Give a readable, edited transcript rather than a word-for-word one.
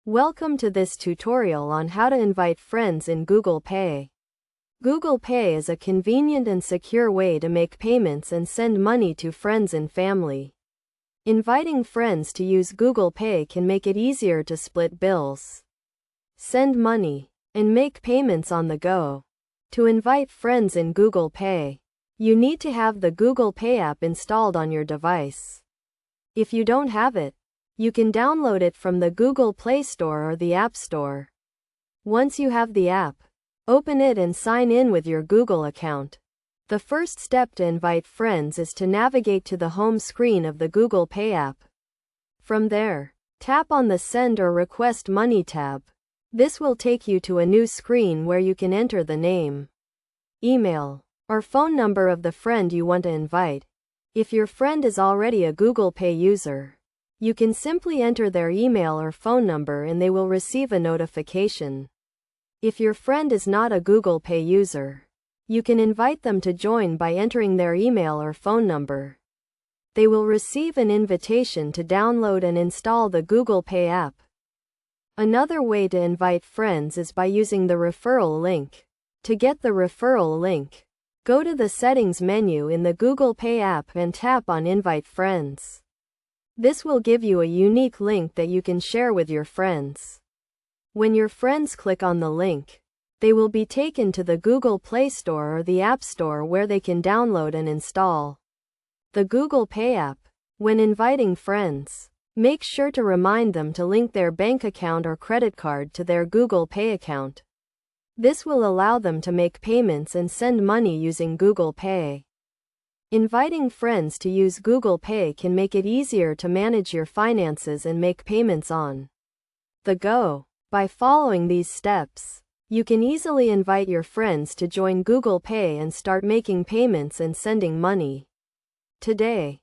Welcome to this tutorial on how to invite friends in Google Pay. Google Pay is a convenient and secure way to make payments and send money to friends and family. Inviting friends to use Google Pay can make it easier to split bills, send money, and make payments on the go. To invite friends in Google Pay, you need to have the Google Pay app installed on your device. If you don't have it, you can download it from the Google Play Store or the App Store. Once you have the app, open it and sign in with your Google account. The first step to invite friends is to navigate to the home screen of the Google Pay app. From there, tap on the Send or Request Money tab. This will take you to a new screen where you can enter the name, email, or phone number of the friend you want to invite. If your friend is already a Google Pay user, you can simply enter their email or phone number and they will receive a notification. If your friend is not a Google Pay user, you can invite them to join by entering their email or phone number. They will receive an invitation to download and install the Google Pay app. Another way to invite friends is by using the referral link. To get the referral link, go to the Settings menu in the Google Pay app and tap on Invite Friends. This will give you a unique link that you can share with your friends. When your friends click on the link, they will be taken to the Google Play Store or the App Store where they can download and install the Google Pay app. When inviting friends, make sure to remind them to link their bank account or credit card to their Google Pay account. This will allow them to make payments and send money using Google Pay. Inviting friends to use Google Pay can make it easier to manage your finances and make payments on the go. By following these steps, you can easily invite your friends to join Google Pay and start making payments and sending money today.